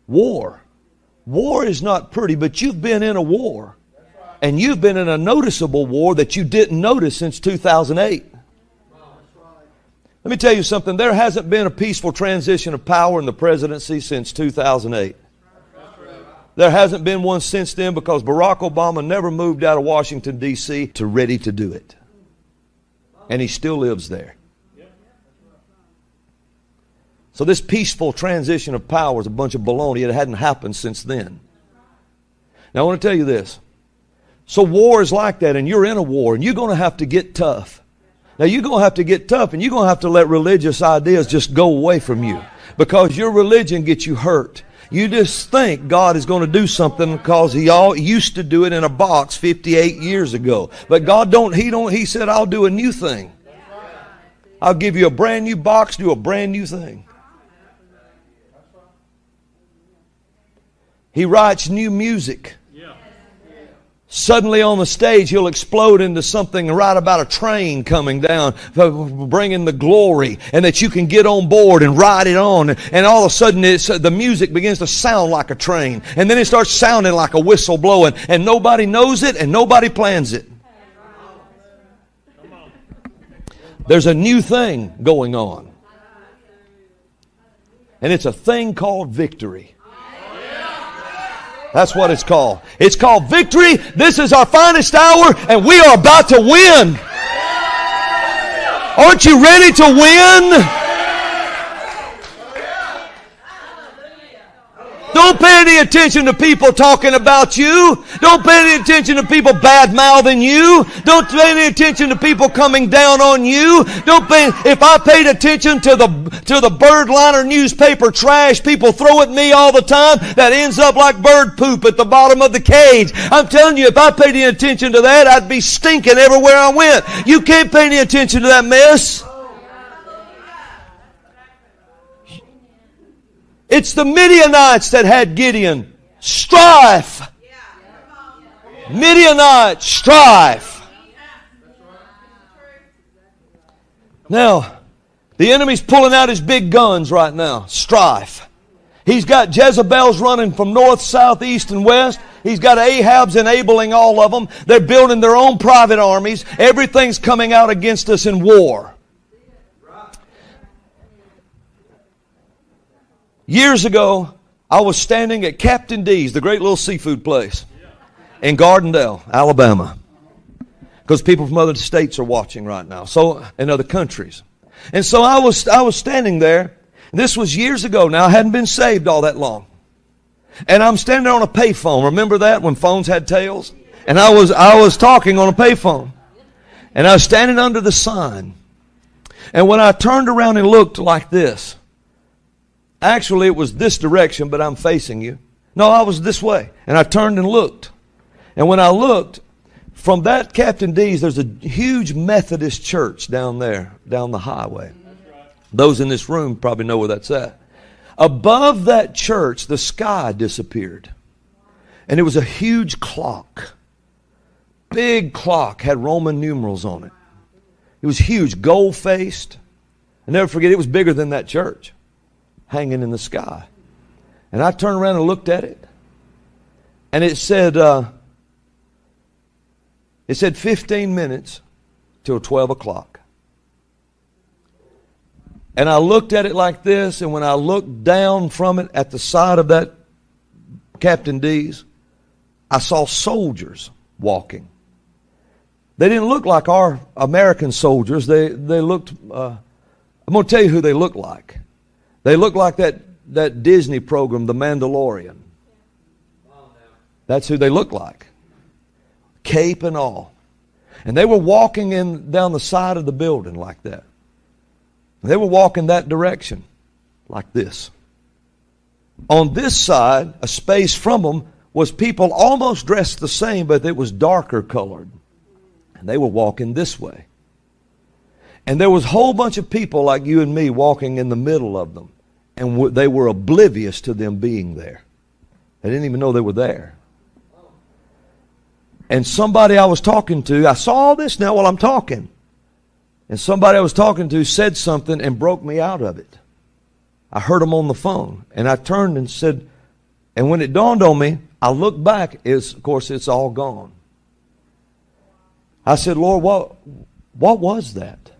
War. War is not pretty, but you've been in a war. And you've been in a noticeable war that you didn't notice since 2008. Let me tell you something. There hasn't been a peaceful transition of power in the presidency since 2008. There hasn't been one since then because Barack Obama never moved out of Washington, D.C. to ready to do it. And he still lives there. So this peaceful transition of power is a bunch of baloney. It hadn't happened since then. Now I want to tell you this. So war is like that, and you're in a war, and you're going to have to get tough. Now you're going to have to get tough, and you're going to have to let religious ideas just go away from you. Because your religion gets you hurt. You just think God is going to do something because He used to do it in a box 58 years ago. But God He said, I'll do a new thing. I'll give you a brand new box, do a brand new thing. He writes new music. Suddenly on the stage, He'll explode into something right about a train coming down, bringing the glory, and that you can get on board and ride it on. And all of a sudden, the music begins to sound like a train. And then it starts sounding like a whistle blowing. And nobody knows it and nobody plans it. There's a new thing going on. And it's a thing called victory. That's what it's called. It's called victory. This is our finest hour, and we are about to win. Aren't you ready to win? Don't pay any attention to people talking about you. Don't pay any attention to people bad-mouthing you. Don't pay any attention to people coming down on you. If I paid attention to the birdliner newspaper trash people throw at me all the time, that ends up like bird poop at the bottom of the cage. I'm telling you, if I paid any attention to that, I'd be stinking everywhere I went. You can't pay any attention to that mess. It's the Midianites that had Gideon. Strife. Midianites, strife. Now, the enemy's pulling out his big guns right now. Strife. He's got Jezebels running from north, south, east, and west. He's got Ahabs enabling all of them. They're building their own private armies. Everything's coming out against us in war. Years ago, I was standing at Captain D's, the great little seafood place, in Gardendale, Alabama. Because people from other states are watching right now, and other countries. And so I was standing there. This was years ago now. I hadn't been saved all that long. And I'm standing on a payphone. Remember that when phones had tails? And I was talking on a payphone. And I was standing under the sign. And when I turned around and looked like this, actually, it was this direction, but I'm facing you. No, I was this way. And I turned and looked. And when I looked, from that Captain D's, there's a huge Methodist church down there, down the highway. Those in this room probably know where that's at. Above that church, the sky disappeared. And it was a huge clock. Big clock, had Roman numerals on it. It was huge, gold-faced. I'll never forget, it was bigger than that church, hanging in the sky. And I turned around and looked at it. And it said 15 minutes till 12 o'clock. And I looked at it like this, and when I looked down from it at the side of that Captain D's, I saw soldiers walking. They didn't look like our American soldiers. They looked, I'm going to tell you who they looked like. They looked like that Disney program, The Mandalorian. That's who they looked like. Cape and all. And they were walking down the side of the building like that. They were walking that direction, like this. On this side, a space from them, was people almost dressed the same, but it was darker colored. And they were walking this way. And there was a whole bunch of people like you and me walking in the middle of them. And they were oblivious to them being there. They didn't even know they were there. And somebody I was talking to, I saw all this now while I'm talking. And somebody I was talking to said something and broke me out of it. I heard them on the phone. And I turned and said, And when it dawned on me, I looked back, of course, it's all gone. I said, Lord, what was that?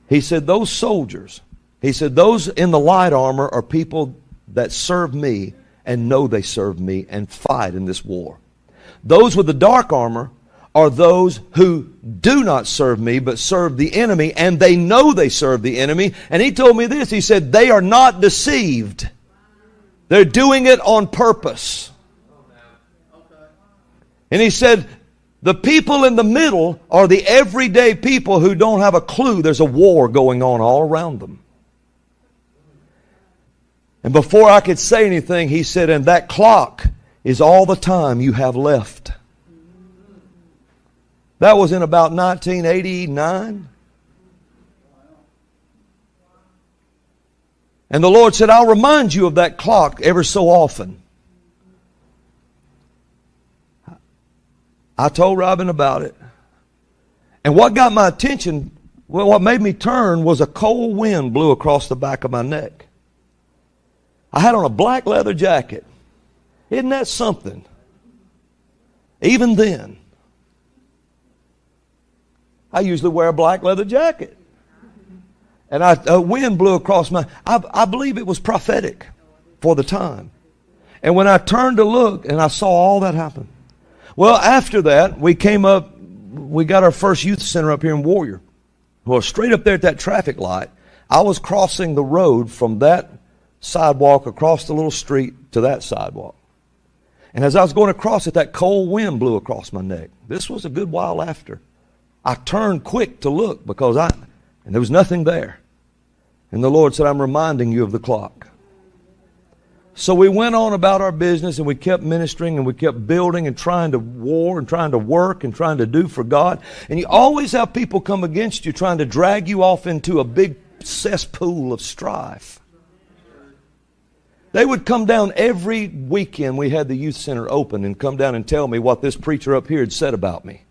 He said, those soldiers, he said, those in the light armor are people that serve me and know they serve me and fight in this war. Those with the dark armor are those who do not serve me but serve the enemy, and they know they serve the enemy. And he told me this. He said, they are not deceived. They're doing it on purpose. And he said, the people in the middle are the everyday people who don't have a clue there's a war going on all around them. And before I could say anything, he said, and that clock is all the time you have left. That was in about 1989. And the Lord said, I'll remind you of that clock ever so often. I told Robin about it. And what got my attention, well, what made me turn was a cold wind blew across the back of my neck. I had on a black leather jacket. Isn't that something? Even then. I usually wear a black leather jacket. And a wind blew across I believe it was prophetic for the time. And when I turned to look and I saw all that happen. Well, after that, we got our first youth center up here in Warrior. Well, straight up there at that traffic light, I was crossing the road from that sidewalk across the little street to that sidewalk. And as I was going across it, that cold wind blew across my neck. This was a good while after. I turned quick to look because and there was nothing there. And the Lord said, I'm reminding you of the clock. So we went on about our business and we kept ministering and we kept building and trying to war and trying to work and trying to do for God. And you always have people come against you trying to drag you off into a big cesspool of strife. They would come down every weekend we had the youth center open and come down and tell me what this preacher up here had said about me.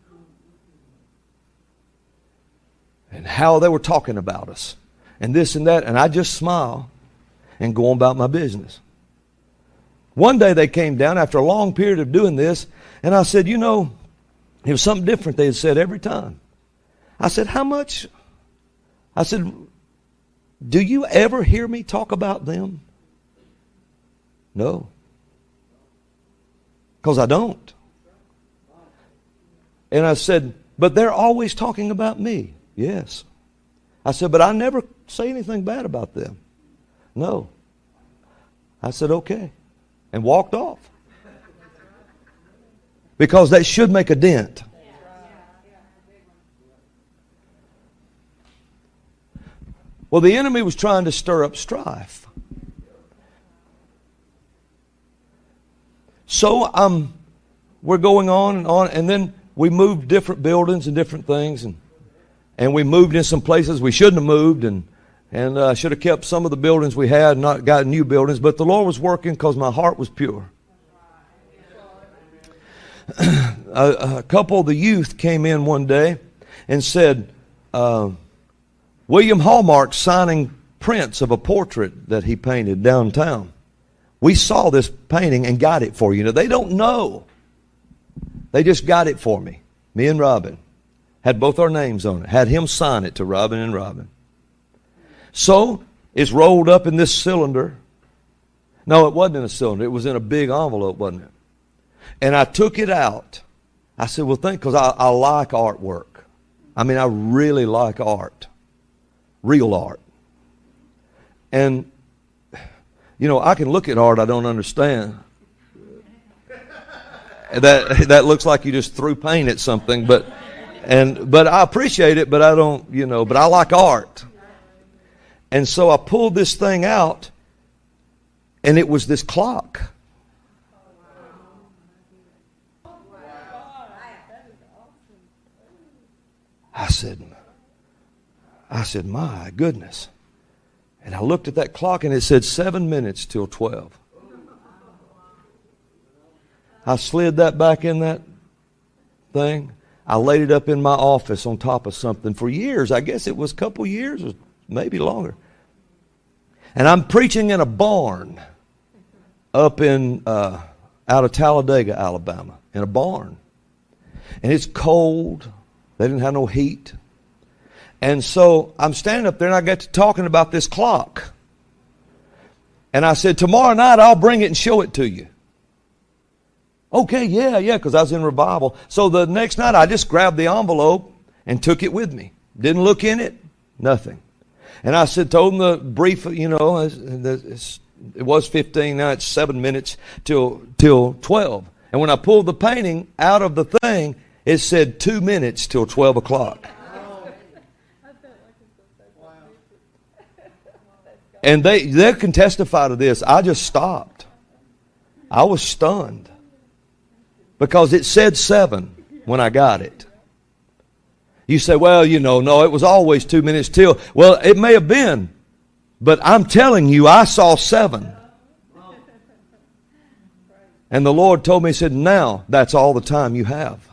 And how they were talking about us. And this and that. And I just smile and go on about my business. One day they came down after a long period of doing this. And I said, it was something different they had said every time. I said, how much? I said, do you ever hear me talk about them? No. Because I don't. And I said, but they're always talking about me. Yes. I said, but I never say anything bad about them. No. I said, okay. And walked off. Because that should make a dent. Well, the enemy was trying to stir up strife. So we're going on, and then we moved different buildings and different things, and we moved in some places we shouldn't have moved, and should have kept some of the buildings we had and not got new buildings. But the Lord was working because my heart was pure. A couple of the youth came in one day and said, William Hallmark signing prints of a portrait that he painted downtown. We saw this painting and got it for you. Now, they don't know. They just got it for me. Me and Robin. Had both our names on it. Had him sign it to Robin and Robin. So, it's rolled up in this cylinder. No, it wasn't in a cylinder. It was in a big envelope, wasn't it? And I took it out. I said, well, because I like artwork. I mean, I really like art. Real art. And I can look at art I don't understand. That looks like you just threw paint at something, but I appreciate it, but I don't, but I like art. And so I pulled this thing out, and it was this clock. I said, my goodness. And I looked at that clock and it said 7 minutes till 12. I slid that back in that thing. I laid it up in my office on top of something for years. I guess it was a couple years or maybe longer. And I'm preaching in a barn. up in out of Talladega, Alabama, in a barn. And it's cold. They didn't have no heat. And so I'm standing up there and I got to talking about this clock. And I said, tomorrow night I'll bring it and show it to you. Okay, yeah, because I was in revival. So the next night I just grabbed the envelope and took it with me. Didn't look in it, nothing. And I told them the brief, it was 15, now it's 7 minutes till 12. And when I pulled the painting out of the thing, it said 2 minutes till 12 o'clock. And they can testify to this. I just stopped. I was stunned. Because it said 7 when I got it. You say, well, no, it was always 2 minutes till. Well, it may have been. But I'm telling you, I saw 7. And the Lord told me, He said, now that's all the time you have.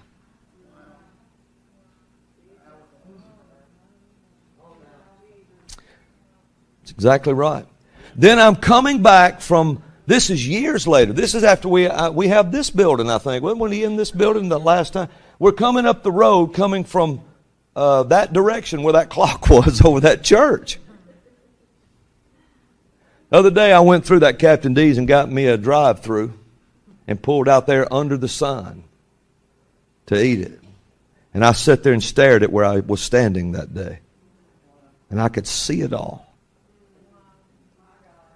That's exactly right. Then I'm coming back from, this is years later. This is after we have this building, I think. When were we in this building the last time? We're coming up the road, coming from that direction where that clock was over that church. The other day I went through that Captain D's and got me a drive-through and pulled out there under the sun to eat it. And I sat there and stared at where I was standing that day. And I could see it all.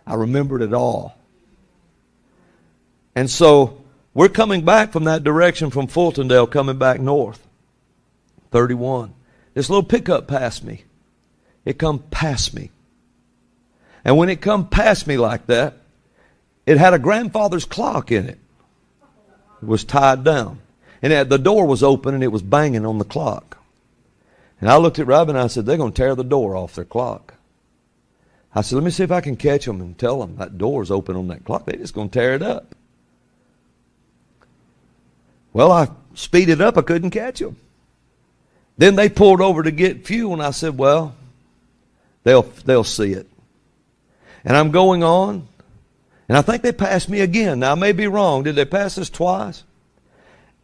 I remembered it all. And so we're coming back from that direction from Fultondale, coming back north. 31. This little pickup passed me. It come past me. And when it come past me like that, it had a grandfather's clock in it. It was tied down. And the door was open and it was banging on the clock. And I looked at Robin and I said, they're going to tear the door off their clock. I said, let me see if I can catch them and tell them that door's open on that clock. They're just going to tear it up. Well, I speeded up. I couldn't catch them. Then they pulled over to get fuel, and I said, well, they'll see it. And I'm going on, and I think they passed me again. Now, I may be wrong. Did they pass us twice?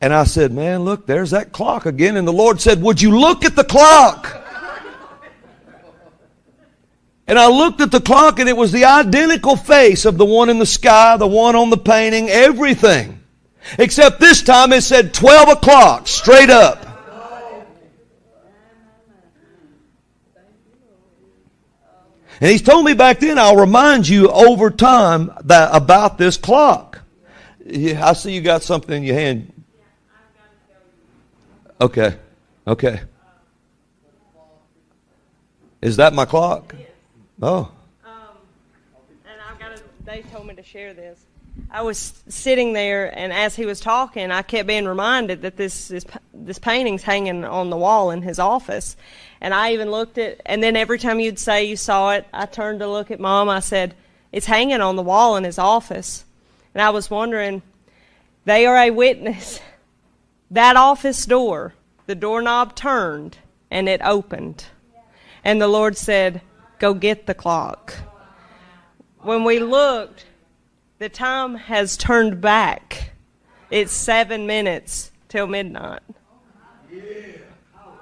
And I said, man, look, there's that clock again. And the Lord said, would you look at the clock? And I looked at the clock, and it was the identical face of the one in the sky, the one on the painting, everything. Except this time it said 12 o'clock, straight up. And He's told me back then, I'll remind you over time about this clock. I see you got something in your hand. Okay. Is that my clock? Oh. And they told me to share this. I was sitting there, and as he was talking, I kept being reminded that this painting's hanging on the wall in his office. And I even looked at, and then every time you'd say you saw it, I turned to look at Mom. I said, it's hanging on the wall in his office. And I was wondering, they are a witness. That office door, the doorknob turned, and it opened. And the Lord said, go get the clock. When we looked, the time has turned back. It's 7 minutes till midnight.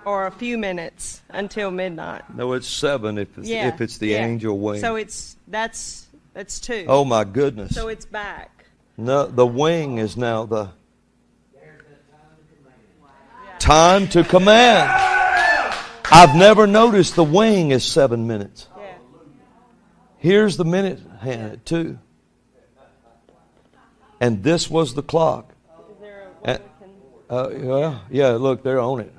Or a few minutes until midnight. No, it's 7 if it's the angel wing. So that's 2. Oh my goodness. So it's back. No, the wing is now the time to command. I've never noticed the wing is 7 minutes. Yeah. Here's the minute hand at 2. And this was the clock. Is there a way we can... Yeah, look, they're on it.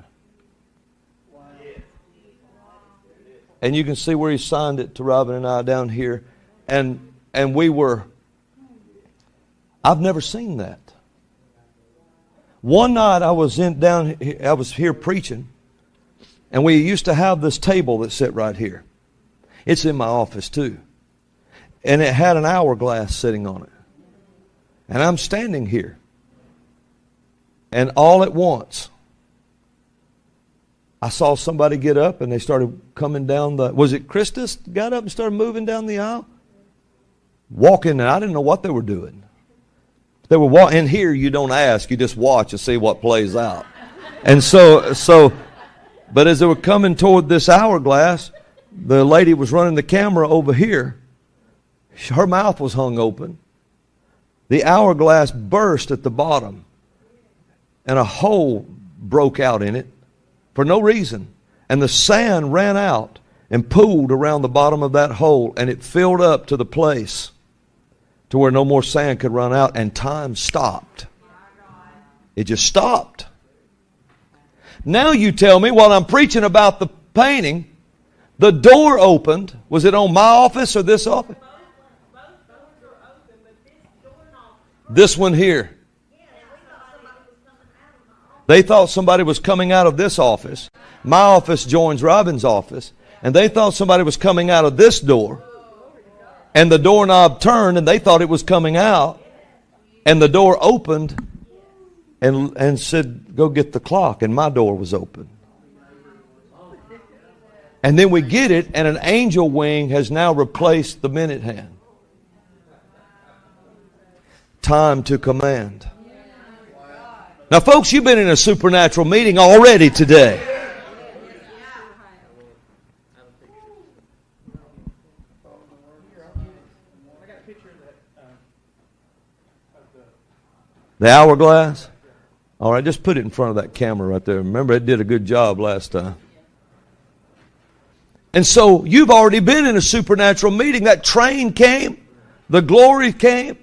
And you can see where he signed it to Robin and I down here. And I've never seen that. One night I was here preaching, and we used to have this table that sat right here. It's in my office too. And it had an hourglass sitting on it. And I'm standing here. And all at once, I saw somebody get up and they started coming down was it Christus got up and started moving down the aisle? Walking, and I didn't know what they were doing. They were in here. You don't ask. You just watch and see what plays out. And but as they were coming toward this hourglass, the lady was running the camera over here. Her mouth was hung open. The hourglass burst at the bottom, and a hole broke out in it for no reason. And the sand ran out and pooled around the bottom of that hole, and it filled up to the place to where no more sand could run out, and time stopped. It just stopped. Now you tell me, while I'm preaching about the painting, the door opened. Was it on my office or this office? This one here. They thought somebody was coming out of this office. My office joins Robin's office. And they thought somebody was coming out of this door. And the doorknob turned and they thought it was coming out. And the door opened and said, go get the clock. And my door was open. And then we get it, and an angel wing has now replaced the minute hand. Time to command. Now, folks, you've been in a supernatural meeting already today. The hourglass? All right, just put it in front of that camera right there. Remember, it did a good job last time. And so you've already been in a supernatural meeting. That train came. The glory came.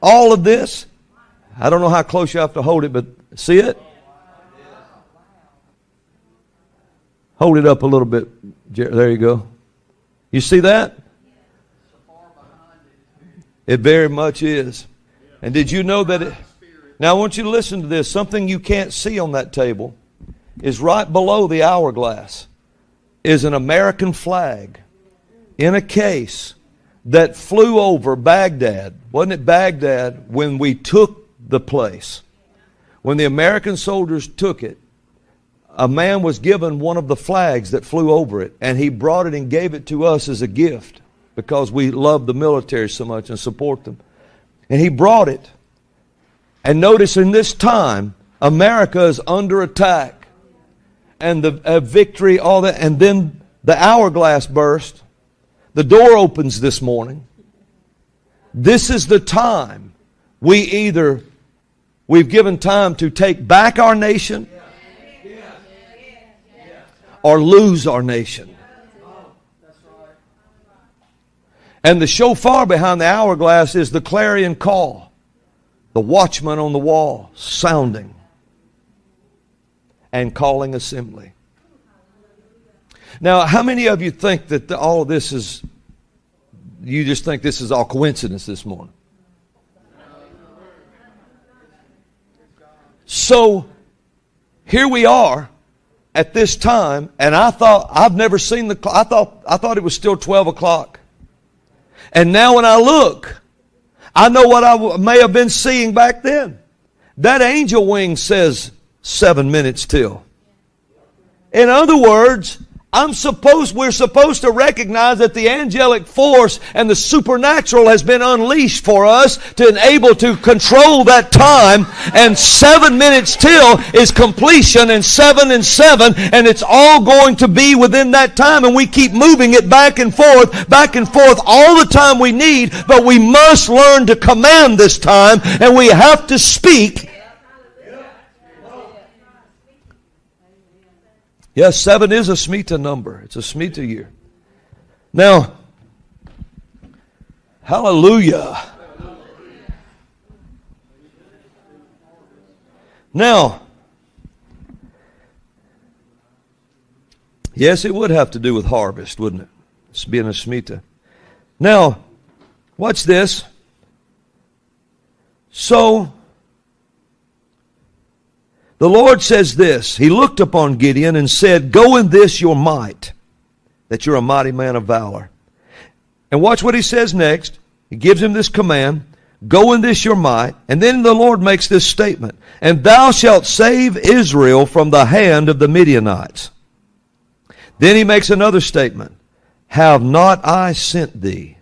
All of this. I don't know how close you have to hold it, but see it? Hold it up a little bit. There you go. You see that? It very much is. And did you know that now I want you to listen to this. Something you can't see on that table is right below the hourglass is an American flag in a case that flew over Baghdad. Wasn't it Baghdad when we took the place? When the American soldiers took it, a man was given one of the flags that flew over it, and he brought it and gave it to us as a gift because we love the military so much and support them. And he brought it. And notice in this time, America is under attack. And the victory, all that. And then the hourglass burst. The door opens this morning. This is the time we've given time to take back our nation or lose our nation. And the shofar behind the hourglass is the clarion call. The watchman on the wall sounding and calling assembly. Now, how many of you think that all of this is, you just think this is all coincidence this morning? So, here we are at this time, and I thought, I've never seen the clock. I thought it was still 12 o'clock. And now when I look, I know what I may have been seeing back then. That angel wing says 7 minutes till. In other words, we're supposed to recognize that the angelic force and the supernatural has been unleashed for us to enable to control that time. And 7 minutes till is completion, and 7 and 7, and it's all going to be within that time. And we keep moving it back and forth all the time we need. But we must learn to command this time, and we have to speak. Yes, 7 is a Shemitah number. It's a Shemitah year. Now, hallelujah. Now, yes, it would have to do with harvest, wouldn't it? It's being a Shemitah. Now, watch this. So, the Lord says this. He looked upon Gideon and said, go in this your might, that you're a mighty man of valor. And watch what he says next. He gives him this command. Go in this your might. And then the Lord makes this statement. And thou shalt save Israel from the hand of the Midianites. Then he makes another statement. Have not I sent thee?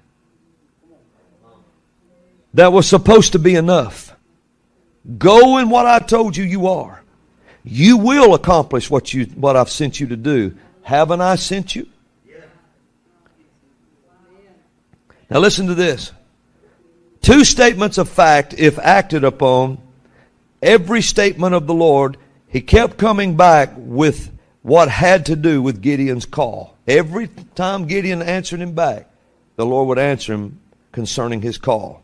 that was supposed to be enough. Go in what I told you you are. You will accomplish what I've sent you to do. Haven't I sent you? Now listen to this. Two statements of fact, if acted upon, every statement of the Lord, He kept coming back with what had to do with Gideon's call. Every time Gideon answered Him back, the Lord would answer him concerning his call.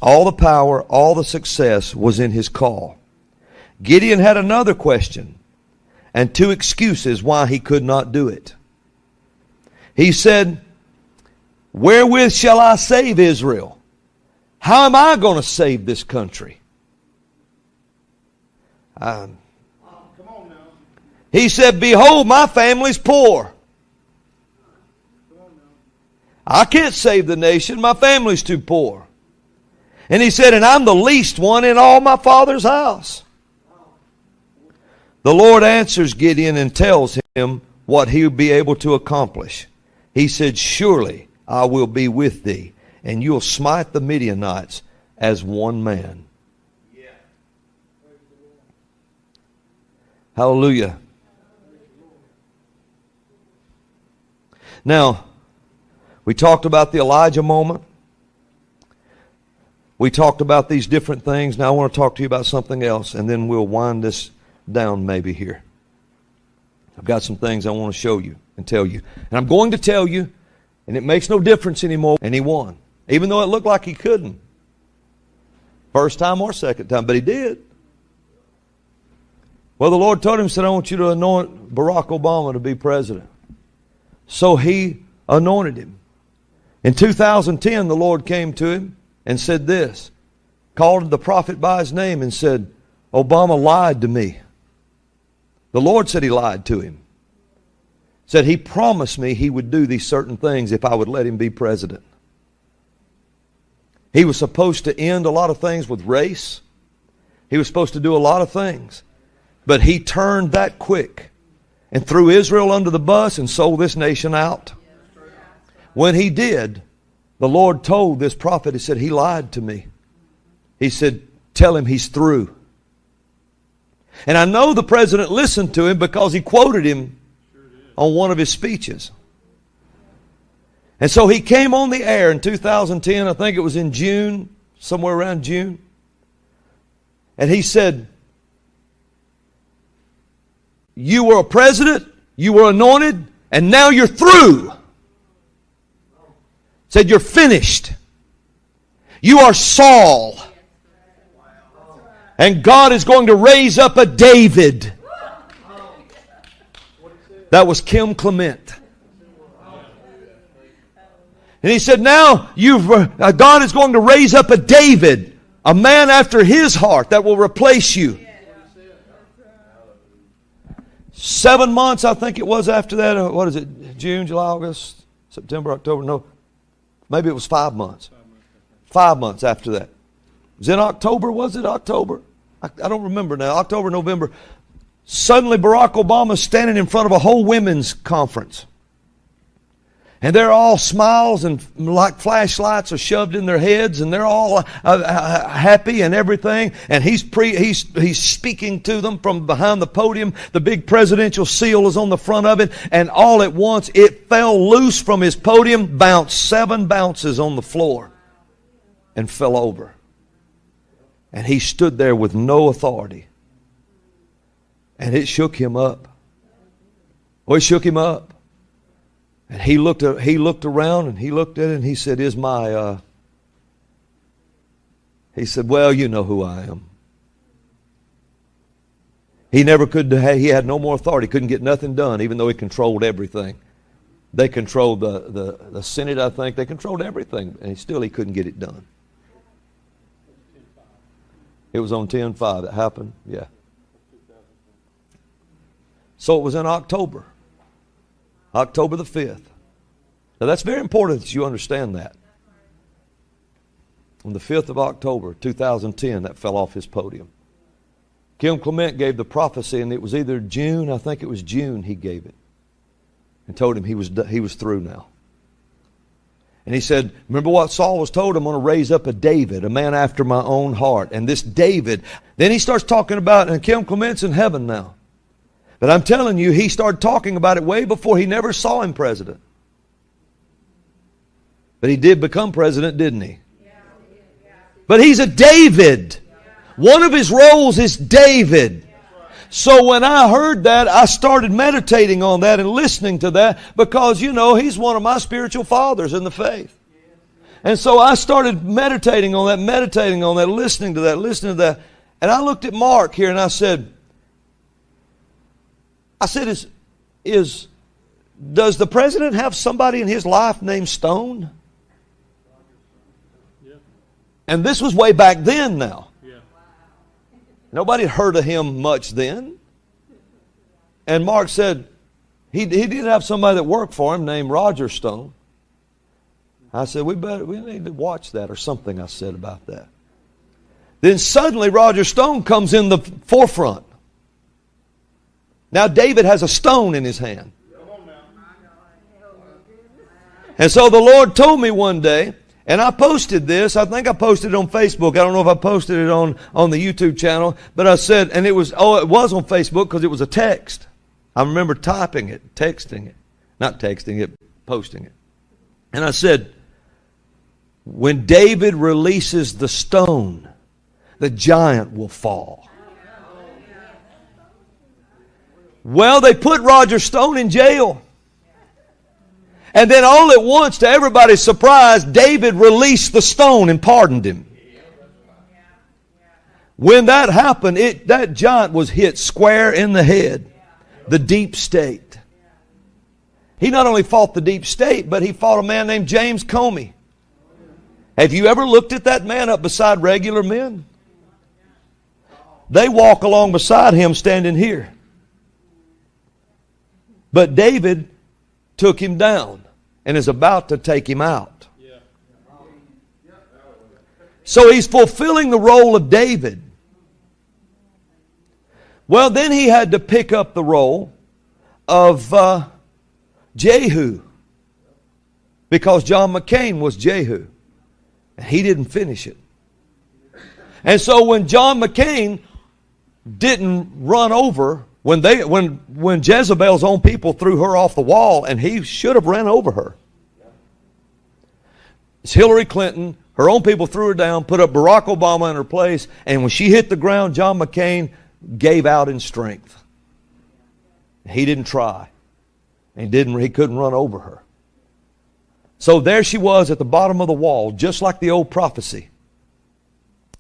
All the power, all the success was in his call. Gideon had another question and two excuses why he could not do it. He said, wherewith shall I save Israel? How am I going to save this country? He said, behold, my family's poor. I can't save the nation. My family's too poor. And he said, and I'm the least one in all my father's house. The Lord answers Gideon and tells him what he will be able to accomplish. He said, surely I will be with thee, and you'll smite the Midianites as one man. Yeah. Hallelujah. Now, we talked about the Elijah moment. We talked about these different things. Now I want to talk to you about something else, and then we'll wind this down maybe here. I've got some things I want to show you and tell you. And I'm going to tell you, and it makes no difference anymore. And he won, even though it looked like he couldn't. First time or second time, but he did. Well, the Lord told him, said, I want you to anoint Barack Obama to be president. So he anointed him. In 2010, the Lord came to him and said this, called the prophet by his name and said, Obama lied to me. The Lord said he lied to him. Said he promised me he would do these certain things if I would let him be president. He was supposed to end a lot of things with race. He was supposed to do a lot of things. But he turned that quick and threw Israel under the bus and sold this nation out. When he did, the Lord told this prophet, he said, he lied to me. He said, tell him he's through. And I know the president listened to him because he quoted him on one of his speeches. And so he came on the air in 2010, I think it was in June, somewhere around June. And he said, you were a president, you were anointed, and now you're through. Said you're finished. You are Saul. And God is going to raise up a David. That was Kim Clement. And he said, now God is going to raise up a David, a man after his heart that will replace you. 7 months, I think it was after that. What is it? June, July, August, September, October. No, maybe it was 5 months. 5 months after that. It was in October, was it October? I don't remember now. October, November. Suddenly Barack Obama's standing in front of a whole women's conference. And they're all smiles and like flashlights are shoved in their heads, and they're all happy and everything. And he's speaking to them from behind the podium. The big presidential seal is on the front of it, and all at once it fell loose from his podium, bounced 7 bounces on the floor, and fell over. And he stood there with no authority. And it shook him up. Oh, it shook him up. And he looked around and he looked at it and he said, he said, well, you know who I am. He had no more authority, couldn't get nothing done, even though he controlled everything. They controlled the Senate, I think. They controlled everything, and still he couldn't get it done. It was on 10/5 that happened, yeah. So it was in October. October the 5th. Now that's very important that you understand that. On the 5th of October, 2010, that fell off his podium. Kim Clement gave the prophecy, and it was either June, I think it was June he gave it, and told him he was through now. And he said, remember what Saul was told? I'm going to raise up a David, a man after my own heart. And this David, then he starts talking about, and Kim Clement's in heaven now. But I'm telling you, he started talking about it way before he never saw him president. But he did become president, didn't he? But he's a David. One of his roles is David. So when I heard that, I started meditating on that and listening to that because, you know, he's one of my spiritual fathers in the faith. And so I started meditating on that, listening to that. And I looked at Mark here and I said, does the president have somebody in his life named Stone? And this was way back then now. Nobody had heard of him much then. And Mark said, he did have somebody that worked for him named Roger Stone. I said, we need to watch that or something I said about that. Then suddenly Roger Stone comes in the forefront. Now David has a stone in his hand. And so the Lord told me one day, and I posted this. I think I posted it on Facebook. I don't know if I posted it on the YouTube channel. But I said, and it was on Facebook because it was a text. I remember typing it, texting it. Not texting it, posting it. And I said, when David releases the stone, the giant will fall. Well, they put Roger Stone in jail. And then all at once, to everybody's surprise, David released the stone and pardoned him. When that happened, that giant was hit square in the head. The deep state. He not only fought the deep state, but he fought a man named James Comey. Have you ever looked at that man up beside regular men? They walk along beside him standing here. But David took him down and is about to take him out. So he's fulfilling the role of David. Well, then he had to pick up the role of Jehu, because John McCain was Jehu. He didn't finish it. And so when John McCain didn't run over, when Jezebel's own people threw her off the wall, and he should have ran over her. It's Hillary Clinton. Her own people threw her down, put up Barack Obama in her place, and when she hit the ground, John McCain gave out in strength. He didn't try. He couldn't run over her. So there she was at the bottom of the wall, just like the old prophecy.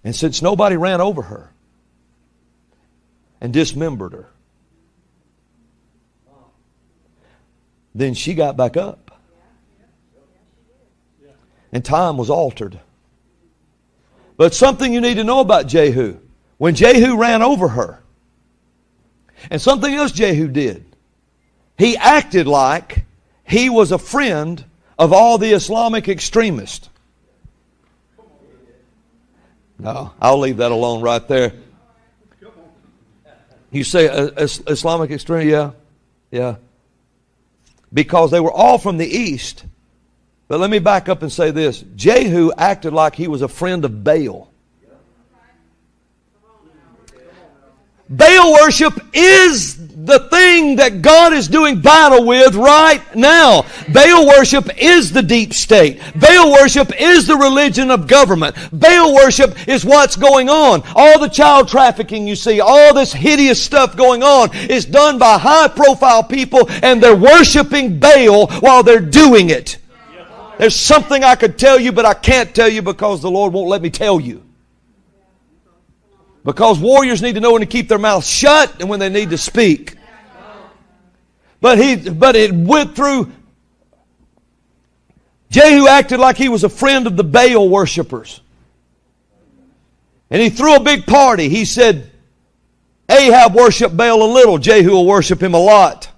And since nobody ran over her and dismembered her, then she got back up. And time was altered. But something you need to know about Jehu. When Jehu ran over her, and something else Jehu did, he acted like he was a friend of all the Islamic extremists. No, I'll leave that alone right there. You say Islamic extremist? Yeah. Because they were all from the east. But let me back up and say this. Jehu acted like he was a friend of Baal. Baal worship is the thing that God is doing battle with right now. Baal worship is the deep state. Baal worship is the religion of government. Baal worship is what's going on. All the child trafficking you see, all this hideous stuff going on is done by high-profile people, and they're worshiping Baal while they're doing it. There's something I could tell you, but I can't tell you because the Lord won't let me tell you. Because warriors need to know when to keep their mouths shut and when they need to speak. But it went through. Jehu acted like he was a friend of the Baal worshipers. And he threw a big party. He said, Ahab worshiped Baal a little, Jehu will worship him a lot.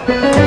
Amen.